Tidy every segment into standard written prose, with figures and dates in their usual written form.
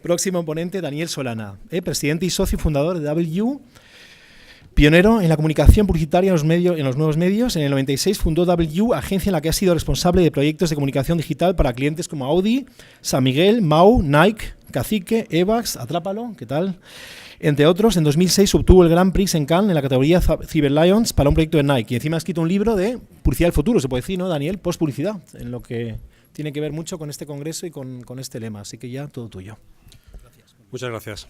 Próximo ponente, Daniel Solana, presidente y socio fundador de W, pionero en la comunicación publicitaria en los nuevos medios. En el 96 fundó W, agencia en la que ha sido responsable de proyectos de comunicación digital para clientes como Audi, San Miguel, Mau, Nike, Cacique, Evax, Atrápalo, ¿qué tal? Entre otros. En 2006 obtuvo el Grand Prix en Cannes en la categoría Cyber Lions para un proyecto de Nike. Y encima ha escrito un libro de publicidad del futuro, se puede decir, ¿no, Daniel? Post-publicidad, en lo que tiene que ver mucho con este congreso y con este lema. Así que ya todo tuyo. Gracias. Muchas gracias.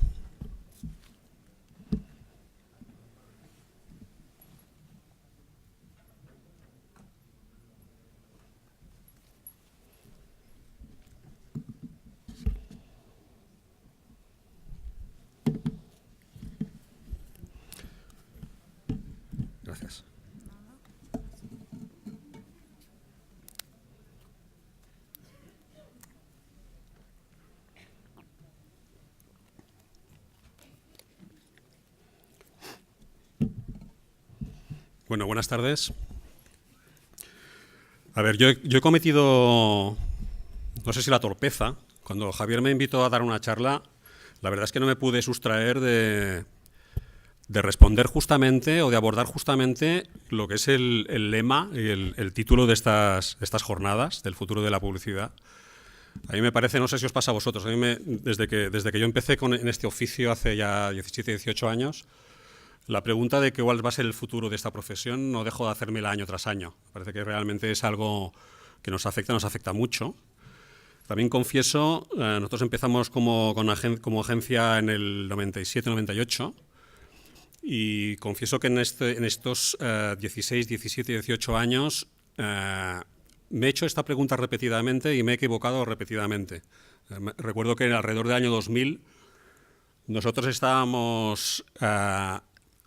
Gracias. Bueno, buenas tardes. A ver, yo he cometido, no sé si la torpeza, cuando Javier me invitó a dar una charla, la verdad es que no me pude sustraer de responder justamente o de abordar justamente lo que es el lema y el título de estas jornadas, del futuro de la publicidad. A mí me parece, no sé si os pasa a vosotros, desde que yo empecé en este oficio hace ya 17, 18 años, la pregunta de cuál va a ser el futuro de esta profesión no dejo de hacérmela año tras año. Me parece que realmente es algo que nos afecta mucho. También confieso, nosotros empezamos como agencia en el 97-98 y confieso que en estos 16, 17, 18 años me he hecho esta pregunta repetidamente y me he equivocado repetidamente. Recuerdo que alrededor del año 2000 nosotros estábamos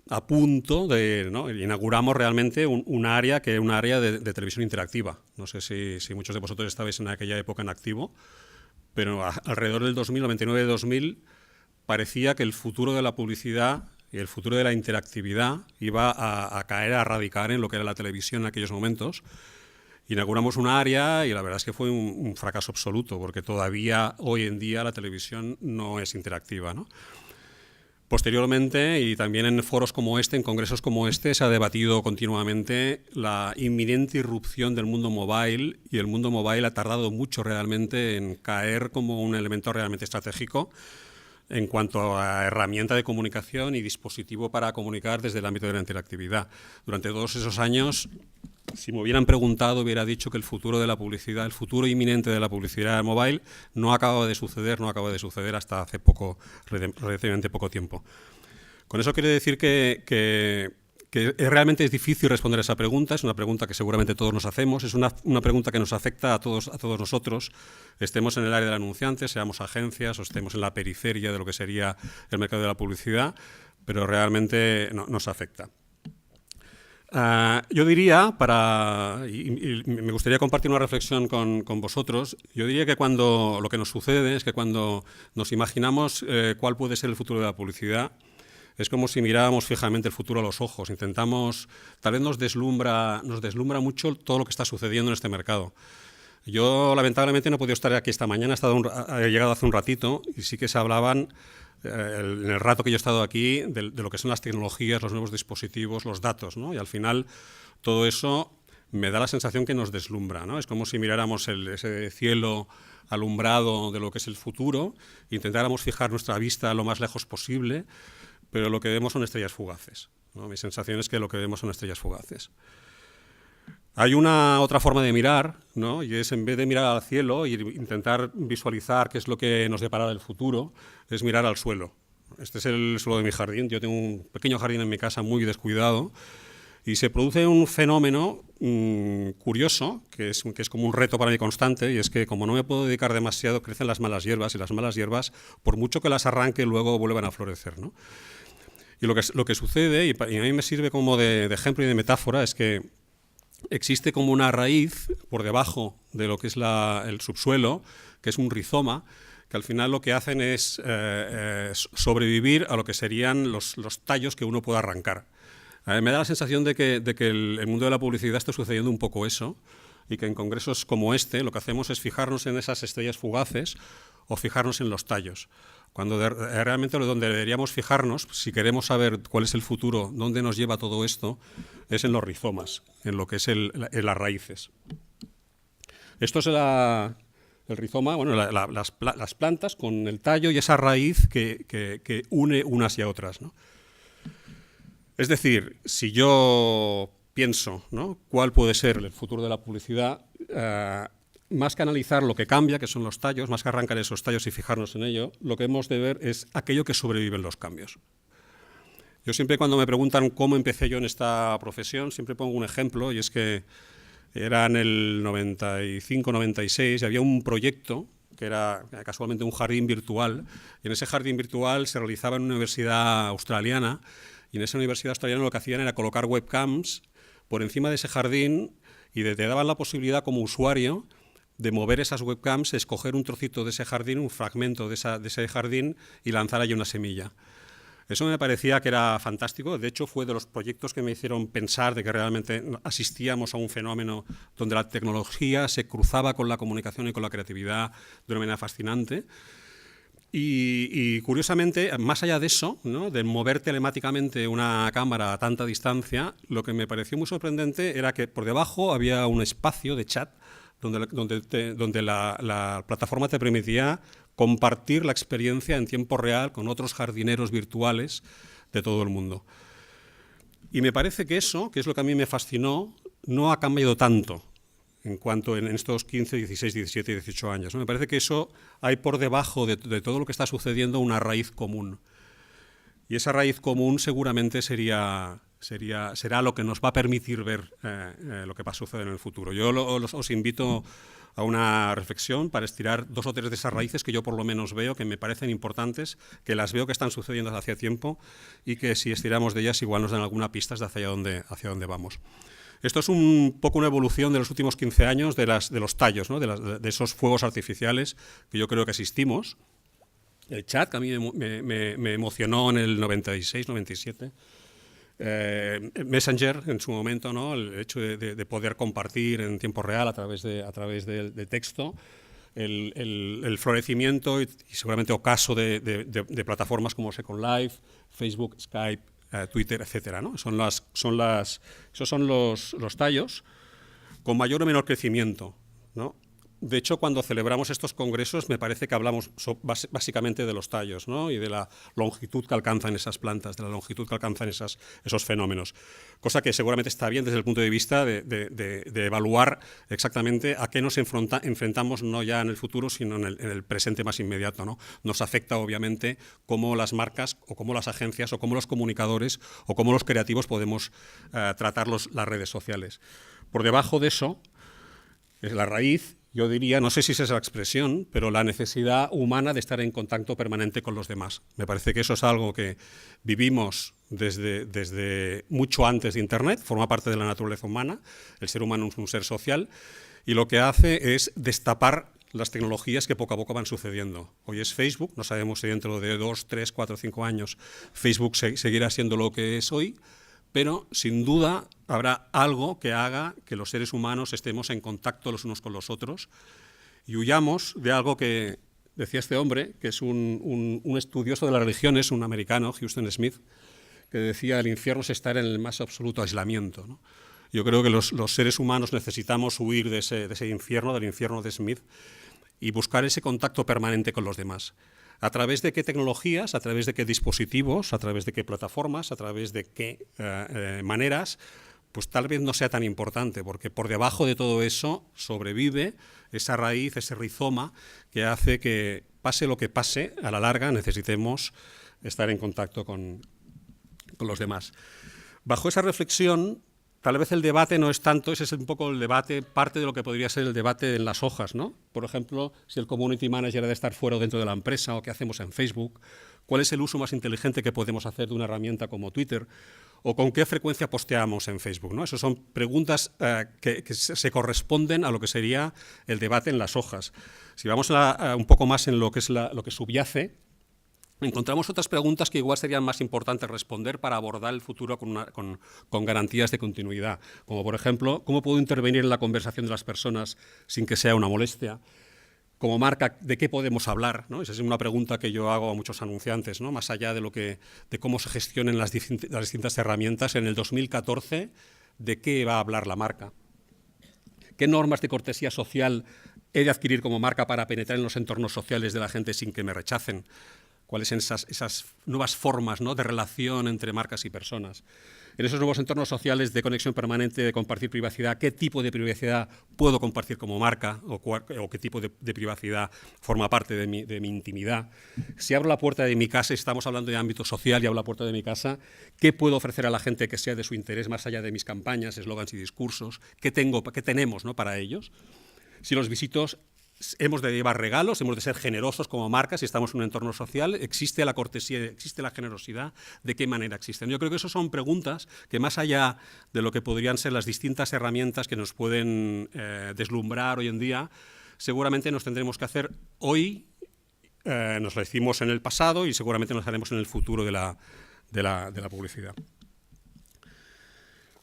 a punto de, ¿no? Inauguramos realmente un área que era un área de televisión interactiva. No sé si muchos de vosotros estabais en aquella época en activo, pero alrededor del 2000, 99-2000, parecía que el futuro de la publicidad y el futuro de la interactividad iba a caer, a radicar en lo que era la televisión en aquellos momentos. Inauguramos un área y la verdad es que fue un fracaso absoluto, porque todavía hoy en día la televisión no es interactiva, ¿no? Posteriormente, y también en foros como este, en congresos como este, se ha debatido continuamente la inminente irrupción del mundo mobile, y el mundo mobile ha tardado mucho realmente en caer como un elemento realmente estratégico en cuanto a herramienta de comunicación y dispositivo para comunicar desde el ámbito de la interactividad. Durante todos esos años, si me hubieran preguntado, hubiera dicho que el futuro de la publicidad, el futuro inminente de la publicidad mobile no acaba de suceder hasta hace relativamente poco tiempo. Con eso quiere decir que realmente es difícil responder a esa pregunta. Es una pregunta que seguramente todos nos hacemos, es una pregunta que nos afecta a todos nosotros, estemos en el área del anunciante, seamos agencias o estemos en la periferia de lo que sería el mercado de la publicidad, pero realmente nos afecta. Yo diría, y me gustaría compartir una reflexión con vosotros, yo diría que lo que nos sucede es que cuando nos imaginamos cuál puede ser el futuro de la publicidad, es como si miráramos fijamente el futuro a los ojos, tal vez nos deslumbra mucho todo lo que está sucediendo en este mercado. Yo lamentablemente no he podido estar aquí esta mañana, he llegado hace un ratito y sí que se hablaban en el rato que yo he estado aquí de lo que son las tecnologías, los nuevos dispositivos, los datos, ¿no? Y al final todo eso me da la sensación que nos deslumbra, ¿no? Es como si miráramos ese cielo alumbrado de lo que es el futuro, intentáramos fijar nuestra vista lo más lejos posible, pero lo que vemos son estrellas fugaces, ¿no? Mi sensación es que lo que vemos son estrellas fugaces. Hay una otra forma de mirar, ¿no? Y es, en vez de mirar al cielo e intentar visualizar qué es lo que nos depara el futuro, es mirar al suelo. Este es el suelo de mi jardín. Yo tengo un pequeño jardín en mi casa muy descuidado y se produce un fenómeno curioso, que es como un reto para mí constante, y es que como no me puedo dedicar demasiado, crecen las malas hierbas, y las malas hierbas, por mucho que las arranque, luego vuelven a florecer, ¿no? Y lo que sucede, y a mí me sirve como de ejemplo y de metáfora, es que existe como una raíz por debajo de lo que es el subsuelo, que es un rizoma, que al final lo que hacen es sobrevivir a lo que serían los tallos que uno pueda arrancar. Me da la sensación de que el mundo de la publicidad está sucediendo un poco eso, y que en congresos como este lo que hacemos es fijarnos en esas estrellas fugaces o fijarnos en los tallos. Cuando realmente donde deberíamos fijarnos, si queremos saber cuál es el futuro, dónde nos lleva todo esto, es en los rizomas, en lo que es en las raíces. Esto es el rizoma, bueno, las plantas con el tallo y esa raíz que une unas y a otras, ¿no? Es decir, si yo pienso, ¿no?, cuál puede ser el futuro de la publicidad, más que analizar lo que cambia, que son los tallos, más que arrancar esos tallos y fijarnos en ello, lo que hemos de ver es aquello que sobrevive en los cambios. Yo siempre, cuando me preguntan cómo empecé yo en esta profesión, siempre pongo un ejemplo, y es que era en el 95-96 y había un proyecto que era casualmente un jardín virtual, y en ese jardín virtual se realizaba en una universidad australiana, y en esa universidad australiana lo que hacían era colocar webcams por encima de ese jardín y te daban la posibilidad como usuario de mover esas webcams, escoger un trocito de ese jardín, un fragmento de ese jardín y lanzar allí una semilla. Eso me parecía que era fantástico. De hecho, fue de los proyectos que me hicieron pensar de que realmente asistíamos a un fenómeno donde la tecnología se cruzaba con la comunicación y con la creatividad de una manera fascinante. Y curiosamente, más allá de eso, ¿no?, de mover telemáticamente una cámara a tanta distancia, lo que me pareció muy sorprendente era que por debajo había un espacio de chat donde la plataforma te permitía compartir la experiencia en tiempo real con otros jardineros virtuales de todo el mundo. Y me parece que eso, que es lo que a mí me fascinó, no ha cambiado tanto en cuanto en estos 15, 16, 17 y 18 años, ¿no? Me parece que eso hay por debajo de todo lo que está sucediendo una raíz común. Y esa raíz común seguramente será lo que nos va a permitir ver lo que va a suceder en el futuro. Yo os invito a una reflexión para estirar 2 o 3 de esas raíces que yo por lo menos veo, que me parecen importantes, que las veo que están sucediendo desde hace tiempo y que si estiramos de ellas igual nos dan alguna pista de hacia dónde vamos. Esto es un poco una evolución de los últimos 15 años de los tallos, ¿no?, de esos fuegos artificiales que yo creo que asistimos. El chat, que a mí me emocionó en el 96, 97. Messenger en su momento, ¿no?, el hecho de poder compartir en tiempo real a través de texto, el florecimiento y seguramente ocaso de plataformas como Second Life, Facebook, Skype, Twitter, etcétera, ¿no? Esos son los tallos con mayor o menor crecimiento, ¿no? De hecho, cuando celebramos estos congresos, me parece que hablamos básicamente de los tallos, ¿no?, y de la longitud que alcanzan esas plantas, de la longitud que alcanzan esos fenómenos. Cosa que seguramente está bien desde el punto de vista de evaluar exactamente a qué nos enfrentamos, no ya en el futuro, sino en el presente más inmediato, ¿no? Nos afecta, obviamente, cómo las marcas, o cómo las agencias, o cómo los comunicadores, o cómo los creativos podemos tratar las redes sociales. Por debajo de eso es la raíz. Yo diría, no sé si esa es la expresión, pero la necesidad humana de estar en contacto permanente con los demás. Me parece que eso es algo que vivimos desde mucho antes de Internet, forma parte de la naturaleza humana. El ser humano es un ser social y lo que hace es destapar las tecnologías que poco a poco van sucediendo. Hoy es Facebook, no sabemos si dentro de 2, 3, 4, 5 años Facebook seguirá siendo lo que es hoy, pero sin duda habrá algo que haga que los seres humanos estemos en contacto los unos con los otros y huyamos de algo que decía este hombre, que es un estudioso de las religiones, un americano, Houston Smith, que decía: el infierno es estar en el más absoluto aislamiento, ¿no? Yo creo que los seres humanos necesitamos huir de ese infierno, del infierno de Smith, y buscar ese contacto permanente con los demás. ¿A través de qué tecnologías, a través de qué dispositivos, a través de qué plataformas, a través de qué maneras? Pues tal vez no sea tan importante, porque por debajo de todo eso sobrevive esa raíz, ese rizoma que hace que, pase lo que pase, a la larga necesitemos estar en contacto con los demás. Bajo esa reflexión, tal vez el debate no es tanto, ese es un poco el debate, parte de lo que podría ser el debate en las hojas, ¿no? Por ejemplo, si el community manager ha de estar fuera o dentro de la empresa, o qué hacemos en Facebook, cuál es el uso más inteligente que podemos hacer de una herramienta como Twitter, o con qué frecuencia posteamos en Facebook, ¿no? Esas son preguntas que se corresponden a lo que sería el debate en las hojas. Si vamos un poco más en lo que subyace, encontramos otras preguntas que igual serían más importantes responder para abordar el futuro con garantías de continuidad, como por ejemplo, ¿cómo puedo intervenir en la conversación de las personas sin que sea una molestia? Como marca, ¿de qué podemos hablar? ¿No? Esa es una pregunta que yo hago a muchos anunciantes, ¿no? Más allá de cómo se gestionen las distintas herramientas. En el 2014, ¿de qué va a hablar la marca? ¿Qué normas de cortesía social he de adquirir como marca para penetrar en los entornos sociales de la gente sin que me rechacen? ¿Cuáles son esas nuevas formas, ¿no?, de relación entre marcas y personas? En esos nuevos entornos sociales de conexión permanente, de compartir privacidad, ¿qué tipo de privacidad puedo compartir como marca o qué tipo de privacidad forma parte de mi intimidad? Si abro la puerta de mi casa, estamos hablando de ámbito social y abro la puerta de mi casa, ¿qué puedo ofrecer a la gente que sea de su interés más allá de mis campañas, eslogans y discursos? ¿Qué tenemos, ¿no?, para ellos? Si los visitos, hemos de llevar regalos, hemos de ser generosos como marcas si estamos en un entorno social, existe la cortesía, existe la generosidad, ¿de qué manera existen? Yo creo que esas son preguntas que, más allá de lo que podrían ser las distintas herramientas que nos pueden deslumbrar hoy en día, seguramente nos tendremos que hacer hoy, nos lo hicimos en el pasado y seguramente nos haremos en el futuro de la publicidad.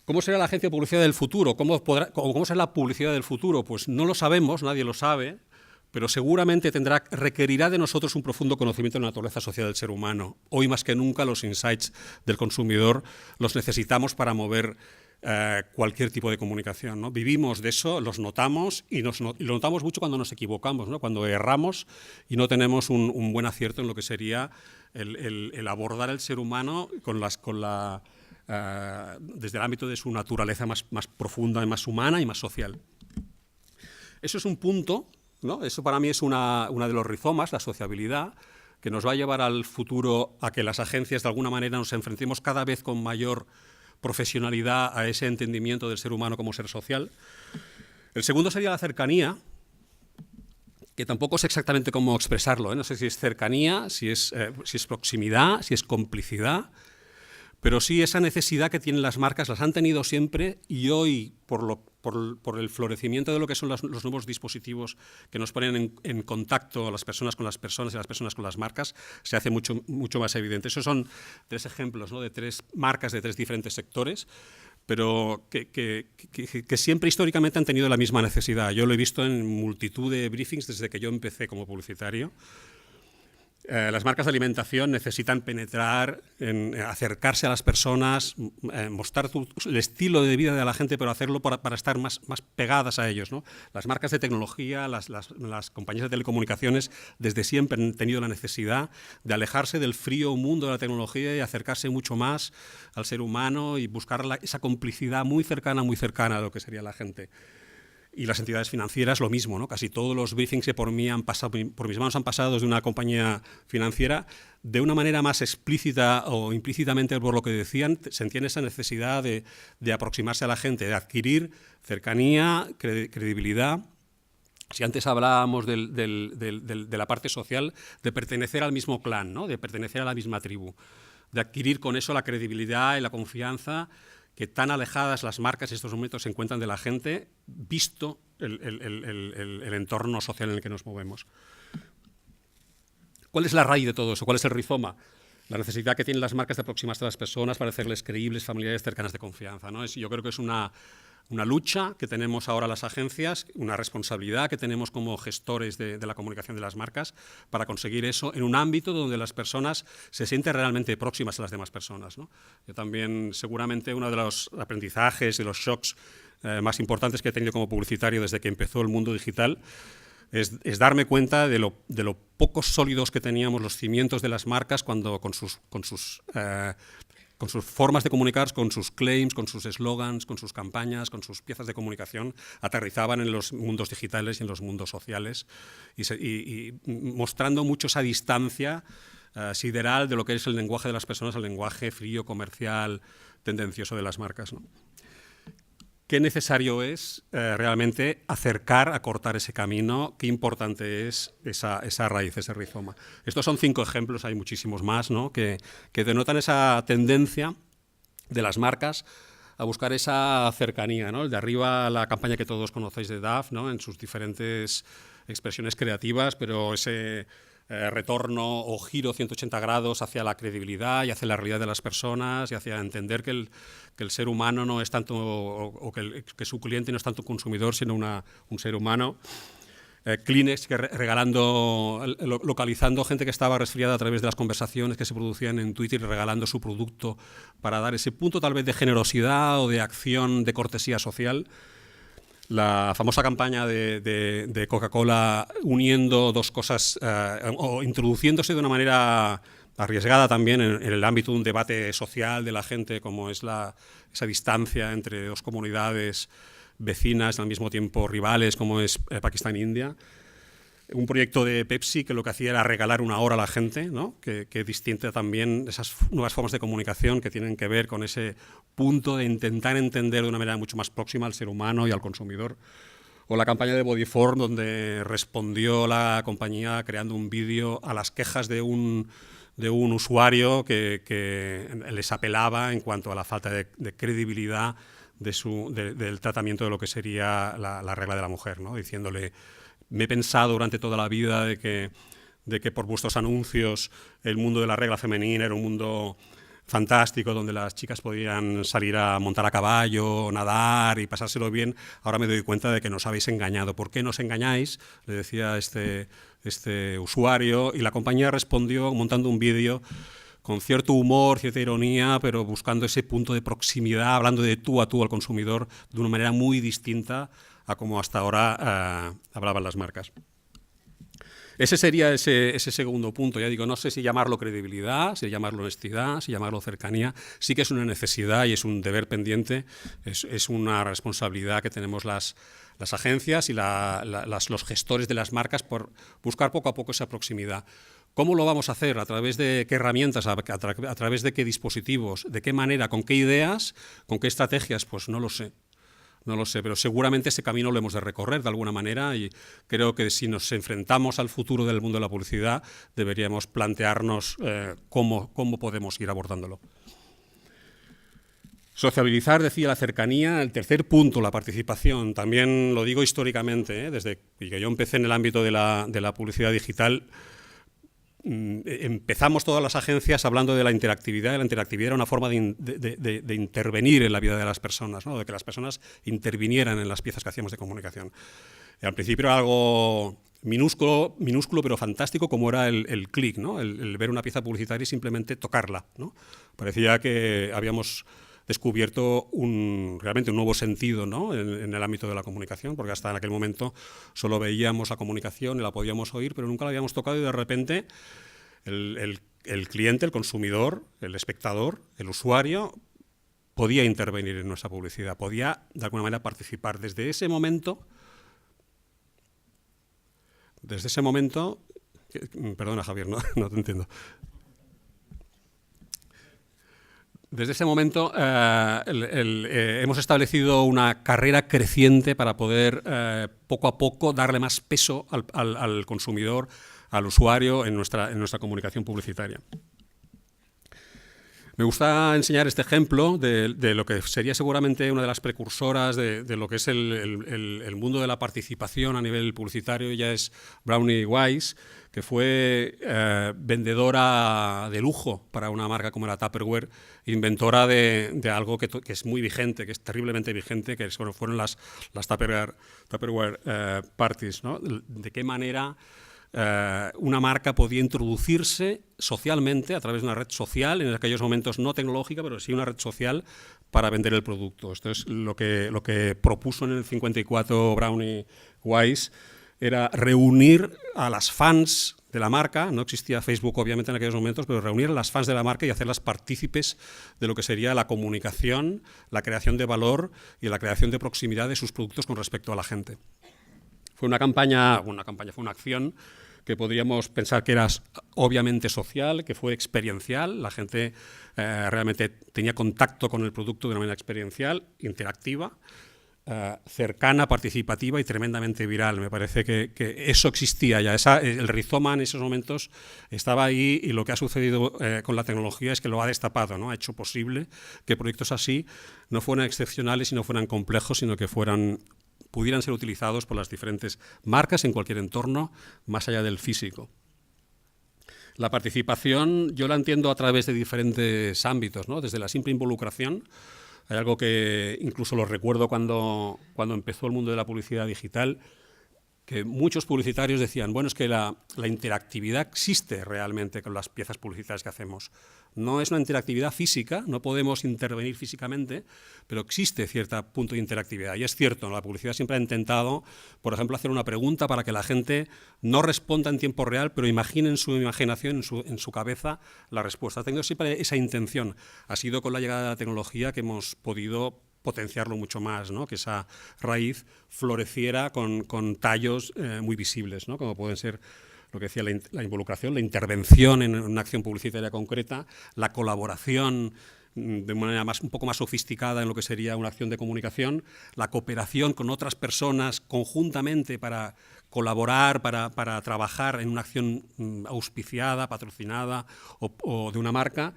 ¿Cómo será la agencia de publicidad del futuro? ¿Cómo será la publicidad del futuro? Pues no lo sabemos, nadie lo sabe, pero seguramente requerirá de nosotros un profundo conocimiento de la naturaleza social del ser humano. Hoy más que nunca los insights del consumidor los necesitamos para mover cualquier tipo de comunicación, ¿no? Vivimos de eso, los notamos y lo notamos mucho cuando nos equivocamos, ¿no? Cuando erramos y no tenemos un buen acierto en lo que sería el abordar el ser humano desde el ámbito de su naturaleza más profunda, más humana y más social. Eso es un punto, ¿no? Eso para mí es una de los rizomas, la sociabilidad, que nos va a llevar al futuro a que las agencias de alguna manera nos enfrentemos cada vez con mayor profesionalidad a ese entendimiento del ser humano como ser social. El segundo sería la cercanía, que tampoco sé exactamente cómo expresarlo, ¿eh? No sé si es cercanía, si es proximidad, si es complicidad, pero sí esa necesidad que tienen las marcas, las han tenido siempre, y hoy, por el florecimiento de lo que son los nuevos dispositivos que nos ponen en contacto a las personas con las personas y las personas con las marcas, se hace mucho más evidente. Esos son 3 ejemplos, ¿no?, de 3 marcas de 3 diferentes sectores, pero que siempre históricamente han tenido la misma necesidad. Yo lo he visto en multitud de briefings desde que yo empecé como publicitario. Las marcas de alimentación necesitan penetrar, acercarse a las personas, mostrar el estilo de vida de la gente, pero hacerlo para estar más pegadas a ellos, ¿no? Las marcas de tecnología, las compañías de telecomunicaciones, desde siempre han tenido la necesidad de alejarse del frío mundo de la tecnología y acercarse mucho más al ser humano y buscar esa complicidad muy cercana a lo que sería la gente. Y las entidades financieras lo mismo, ¿no? Casi todos los briefings que por mis manos han pasado desde una compañía financiera, de una manera más explícita o implícitamente por lo que decían, sentían esa necesidad de aproximarse a la gente, de adquirir cercanía, credibilidad. Si antes hablábamos de la parte social, de pertenecer al mismo clan, ¿no?, de pertenecer a la misma tribu, de adquirir con eso la credibilidad y la confianza que tan alejadas las marcas en estos momentos se encuentran de la gente, visto el entorno social en el que nos movemos. ¿Cuál es la raíz de todo eso? ¿Cuál es el rizoma? La necesidad que tienen las marcas de aproximarse a las personas para hacerles creíbles, familiares, cercanas, de confianza, ¿no? Yo creo que es una lucha que tenemos ahora las agencias, una responsabilidad que tenemos como gestores de la comunicación de las marcas para conseguir eso en un ámbito donde las personas se sienten realmente próximas a las demás personas, ¿no? Yo también, seguramente, uno de los aprendizajes y los shocks más importantes que he tenido como publicitario desde que empezó el mundo digital es darme cuenta de lo poco sólidos que teníamos los cimientos de las marcas cuando con sus formas de comunicar, con sus claims, con sus eslogans, con sus campañas, con sus piezas de comunicación, aterrizaban en los mundos digitales y en los mundos sociales y mostrando mucho esa distancia sideral de lo que es el lenguaje de las personas al lenguaje frío, comercial, tendencioso de las marcas, ¿no? Qué necesario es realmente acortar ese camino, qué importante es esa raíz, ese rizoma. Estos son 5 ejemplos, hay muchísimos más, ¿no?, que denotan esa tendencia de las marcas a buscar esa cercanía, ¿no? El de arriba, la campaña que todos conocéis de Dove, ¿no?, en sus diferentes expresiones creativas, pero ese retorno o giro 180 grados hacia la credibilidad y hacia la realidad de las personas y hacia entender que el ser humano no es tanto, o que su cliente no es tanto consumidor, sino un ser humano. Kleenex localizando gente que estaba resfriada a través de las conversaciones que se producían en Twitter y regalando su producto para dar ese punto tal vez de generosidad o de acción, de cortesía social. La famosa campaña de Coca-Cola uniendo dos cosas o introduciéndose de una manera arriesgada también en el ámbito de un debate social de la gente, como es esa distancia entre dos comunidades vecinas, al mismo tiempo rivales, como es Pakistán e India. Un proyecto de Pepsi que lo que hacía era regalar una hora a la gente, ¿no? que distinta también esas nuevas formas de comunicación que tienen que ver con ese punto de intentar entender de una manera mucho más próxima al ser humano y al consumidor. O la campaña de Bodyform, donde respondió la compañía creando un vídeo a las quejas de un usuario que les apelaba en cuanto a la falta de credibilidad del tratamiento de lo que sería la regla de la mujer, ¿no? Diciéndole: me he pensado durante toda la vida de que por vuestros anuncios el mundo de la regla femenina era un mundo fantástico, donde las chicas podían salir a montar a caballo, nadar y pasárselo bien. Ahora me doy cuenta de que nos habéis engañado. ¿Por qué nos engañáis?, le decía este usuario, y la compañía respondió montando un vídeo con cierto humor, cierta ironía, pero buscando ese punto de proximidad, hablando de tú a tú al consumidor de una manera muy distinta a como hasta ahora hablaban las marcas. Ese sería ese segundo punto. Ya digo, no sé si llamarlo credibilidad, si llamarlo honestidad, si llamarlo cercanía. Sí que es una necesidad y es un deber pendiente, es una responsabilidad que tenemos las agencias y los gestores de las marcas por buscar poco a poco esa proximidad. ¿Cómo lo vamos a hacer? ¿A través de qué herramientas? ¿A través de qué dispositivos? ¿De qué manera? ¿Con qué ideas? ¿Con qué estrategias? Pues no lo sé. No lo sé, pero seguramente ese camino lo hemos de recorrer de alguna manera, y creo que si nos enfrentamos al futuro del mundo de la publicidad deberíamos plantearnos cómo podemos ir abordándolo. Sociabilizar, decía, la cercanía. El tercer punto, la participación. También lo digo históricamente, desde que yo empecé en el ámbito de la publicidad digital. Empezamos todas las agencias hablando de la interactividad, y la interactividad era una forma de intervenir en la vida de las personas, ¿no? De que las personas intervinieran en las piezas que hacíamos de comunicación. Al principio era algo minúsculo pero fantástico, como era el clic, ¿no? El ver una pieza publicitaria y simplemente tocarla, ¿no? Parecía que habíamos descubierto realmente un nuevo sentido, ¿no? en el ámbito de la comunicación, porque hasta en aquel momento solo veíamos la comunicación y la podíamos oír, pero nunca la habíamos tocado, y de repente el cliente, el consumidor, el espectador, el usuario podía intervenir en nuestra publicidad, podía de alguna manera participar. Desde ese momento, perdona, Javier, no te entiendo. Desde ese momento hemos establecido una carrera creciente para poder poco a poco darle más peso al consumidor, al usuario en nuestra comunicación publicitaria. Me gusta enseñar este ejemplo de lo que sería seguramente una de las precursoras de lo que es el mundo de la participación a nivel publicitario. Ella es Brownie Wise, que fue vendedora de lujo para una marca como era Tupperware, inventora de algo que es muy vigente, que es terriblemente vigente, que fueron las Tupperware parties, ¿no? De qué manera una marca podía introducirse socialmente a través de una red social, en aquellos momentos no tecnológica, pero sí una red social, para vender el producto. Esto es lo que propuso en el 54 Brownie Wise, era reunir a las fans de la marca. No existía Facebook obviamente en aquellos momentos, pero reunir a las fans de la marca y hacerlas partícipes de lo que sería la comunicación, la creación de valor y la creación de proximidad de sus productos con respecto a la gente. Fue una acción que podríamos pensar que era obviamente social, que fue experiencial. La gente realmente tenía contacto con el producto de una manera experiencial, interactiva, cercana, participativa y tremendamente viral. Me parece que eso existía ya. El rizoma en esos momentos estaba ahí, y lo que ha sucedido con la tecnología es que lo ha destapado, ¿no? Ha hecho posible que proyectos así no fueran excepcionales y no fueran complejos, sino que pudieran ser utilizados por las diferentes marcas en cualquier entorno, más allá del físico. La participación yo la entiendo a través de diferentes ámbitos, ¿no? Desde la simple involucración. Hay algo que incluso lo recuerdo cuando empezó el mundo de la publicidad digital, que muchos publicitarios decían, bueno, es que la interactividad existe realmente con las piezas publicitarias que hacemos. No es una interactividad física, no podemos intervenir físicamente, pero existe cierto punto de interactividad. Y es cierto, la publicidad siempre ha intentado, por ejemplo, hacer una pregunta para que la gente no responda en tiempo real, pero imagine en su imaginación, en su cabeza, la respuesta. Ha tenido siempre esa intención. Ha sido con la llegada de la tecnología que hemos podido potenciarlo mucho más, ¿no? Que esa raíz floreciera con tallos muy visibles, ¿no? Como pueden ser lo que decía la involucración, la intervención en una acción publicitaria concreta, la colaboración de manera un poco más sofisticada en lo que sería una acción de comunicación, la cooperación con otras personas conjuntamente para colaborar, para trabajar en una acción auspiciada, patrocinada o de una marca.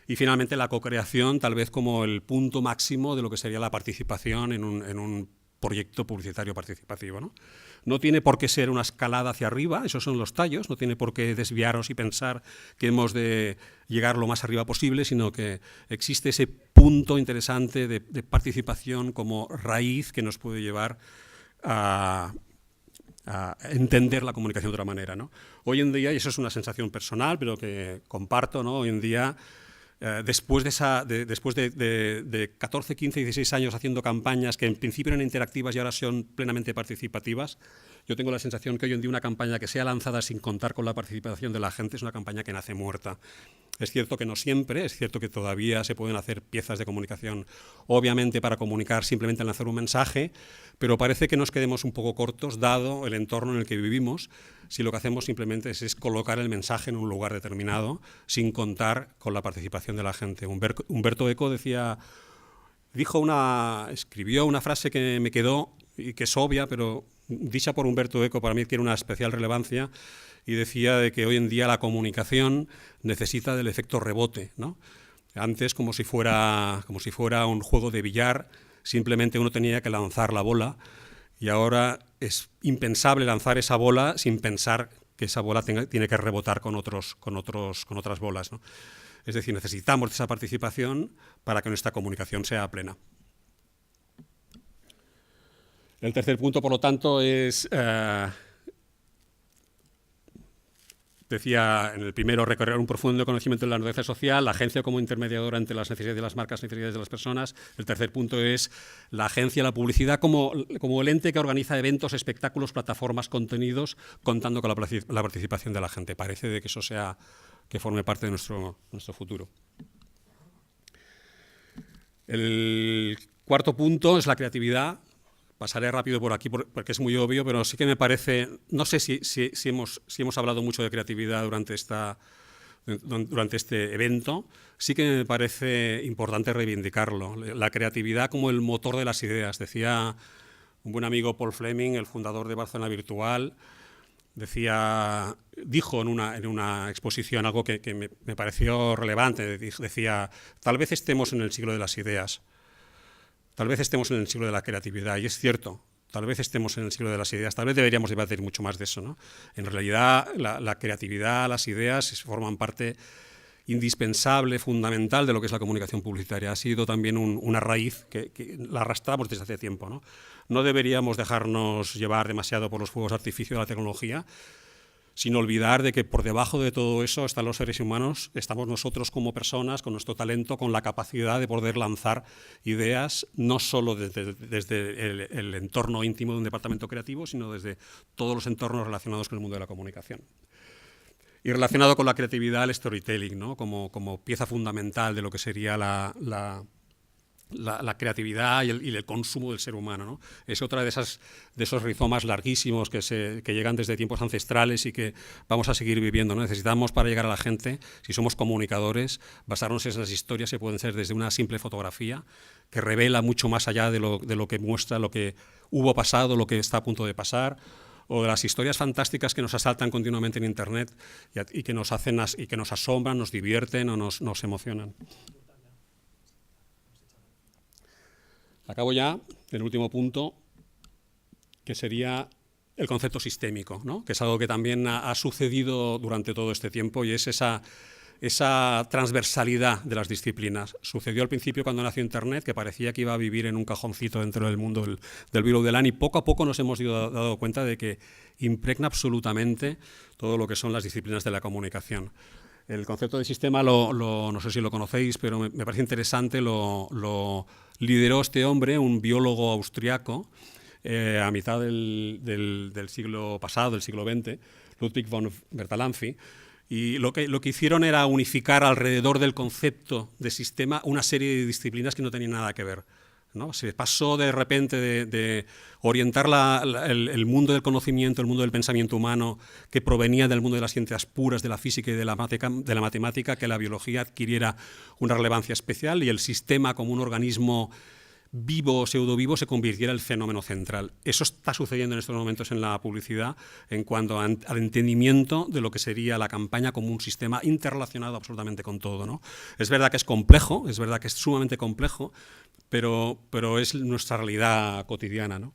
Y finalmente la co-creación, tal vez como el punto máximo de lo que sería la participación en un proyecto publicitario participativo, ¿no? No tiene por qué ser una escalada hacia arriba, esos son los tallos, no tiene por qué desviarnos y pensar que hemos de llegar lo más arriba posible, sino que existe ese punto interesante de participación como raíz que nos puede llevar a entender la comunicación de otra manera, ¿no? Hoy en día, y eso es una sensación personal, pero que comparto, ¿no? Hoy en día, después de 14, 15, 16 años haciendo campañas que en principio eran interactivas y ahora son plenamente participativas, yo tengo la sensación que hoy en día una campaña que sea lanzada sin contar con la participación de la gente es una campaña que nace muerta. Es cierto que no siempre, es cierto que todavía se pueden hacer piezas de comunicación, obviamente para comunicar simplemente lanzar un mensaje, pero parece que nos quedemos un poco cortos dado el entorno en el que vivimos si lo que hacemos simplemente es colocar el mensaje en un lugar determinado sin contar con la participación de la gente. Umberto Eco escribió una frase que me quedó y que es obvia, pero dicha por Umberto Eco para mí tiene una especial relevancia, y decía de que hoy en día la comunicación necesita del efecto rebote, ¿no? Antes, como si fuera un juego de billar, simplemente uno tenía que lanzar la bola, y ahora es impensable lanzar esa bola sin pensar que esa bola tiene que rebotar con otras bolas, ¿no? Es decir, necesitamos esa participación para que nuestra comunicación sea plena. El tercer punto, por lo tanto, es, decía en el primero, recorrer un profundo conocimiento de la naturaleza social, la agencia como intermediadora entre las necesidades de las marcas y necesidades de las personas. El tercer punto es la agencia, la publicidad como el ente que organiza eventos, espectáculos, plataformas, contenidos, contando con la participación de la gente. Parece de que eso que forme parte de nuestro futuro. El cuarto punto es la creatividad. Pasaré rápido por aquí porque es muy obvio, pero sí que me parece, no sé si hemos hablado mucho de creatividad durante este evento, sí que me parece importante reivindicarlo. La creatividad como el motor de las ideas. Decía un buen amigo, Paul Fleming, el fundador de Barcelona Virtual, dijo en una exposición algo que me pareció relevante. Decía, tal vez estemos en el siglo de las ideas. Tal vez estemos en el siglo de la creatividad, y es cierto, tal vez estemos en el siglo de las ideas, tal vez deberíamos debatir mucho más de eso, ¿no? En realidad, la creatividad, las ideas forman parte indispensable, fundamental de lo que es la comunicación publicitaria. Ha sido también una raíz que la arrastramos desde hace tiempo, ¿no? No deberíamos dejarnos llevar demasiado por los fuegos de artificio de la tecnología, sin olvidar de que por debajo de todo eso están los seres humanos, estamos nosotros como personas, con nuestro talento, con la capacidad de poder lanzar ideas, no solo desde el entorno íntimo de un departamento creativo, sino desde todos los entornos relacionados con el mundo de la comunicación. Y relacionado con la creatividad, el storytelling, ¿no? como pieza fundamental de lo que sería la creatividad y el consumo del ser humano, ¿no? Es otra de esos rizomas larguísimos que llegan desde tiempos ancestrales y que vamos a seguir viviendo, ¿no? Necesitamos, para llegar a la gente, si somos comunicadores, basarnos en esas historias que pueden ser desde una simple fotografía que revela mucho más allá de lo que muestra lo que hubo pasado, lo que está a punto de pasar, o de las historias fantásticas que nos asaltan continuamente en Internet y que nos asombran, nos divierten o nos emocionan. Acabo ya, el último punto, que sería el concepto sistémico, ¿no? Que es algo que también ha sucedido durante todo este tiempo, y es esa transversalidad de las disciplinas. Sucedió al principio cuando nació Internet, que parecía que iba a vivir en un cajoncito dentro del mundo del below the line, y poco a poco nos hemos dado cuenta de que impregna absolutamente todo lo que son las disciplinas de la comunicación. El concepto de sistema, no sé si lo conocéis, pero me parece interesante, lo lideró este hombre, un biólogo austriaco, a mitad del siglo pasado, del siglo XX, Ludwig von Bertalanffy, y lo que hicieron era unificar alrededor del concepto de sistema una serie de disciplinas que no tenían nada que ver, ¿no? Se pasó de repente de orientar el mundo del conocimiento, el mundo del pensamiento humano, que provenía del mundo de las ciencias puras, de la física y de la matemática, que la biología adquiriera una relevancia especial, y el sistema como un organismo vivo o pseudovivo se convirtiera en el fenómeno central. Eso está sucediendo en estos momentos en la publicidad en cuanto al entendimiento de lo que sería la campaña como un sistema interrelacionado absolutamente con todo, ¿no? Es verdad que es complejo, es verdad que es sumamente complejo, pero es nuestra realidad cotidiana, ¿no?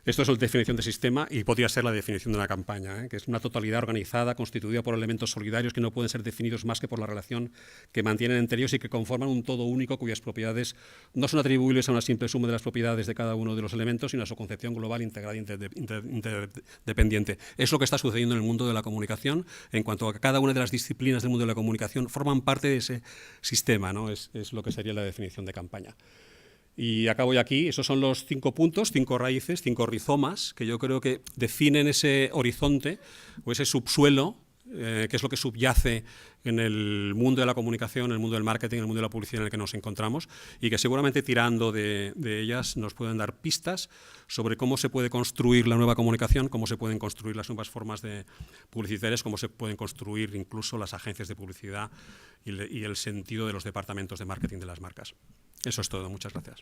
Esto es la definición de sistema, y podría ser la definición de una campaña, que es una totalidad organizada, constituida por elementos solidarios que no pueden ser definidos más que por la relación que mantienen entre ellos y que conforman un todo único cuyas propiedades no son atribuibles a una simple suma de las propiedades de cada uno de los elementos, sino a su concepción global, integrada e interdependiente. Es lo que está sucediendo en el mundo de la comunicación, en cuanto a que cada una de las disciplinas del mundo de la comunicación forman parte de ese sistema, ¿no? Es lo que sería la definición de campaña. Y acabo ya aquí. Esos son los 5 puntos, 5 raíces, 5 rizomas, que yo creo que definen ese horizonte o ese subsuelo, que es lo que subyace en el mundo de la comunicación, en el mundo del marketing, en el mundo de la publicidad en el que nos encontramos, y que seguramente tirando de ellas nos pueden dar pistas sobre cómo se puede construir la nueva comunicación, cómo se pueden construir las nuevas formas de publicitarias, cómo se pueden construir incluso las agencias de publicidad y el sentido de los departamentos de marketing de las marcas. Eso es todo. Muchas gracias.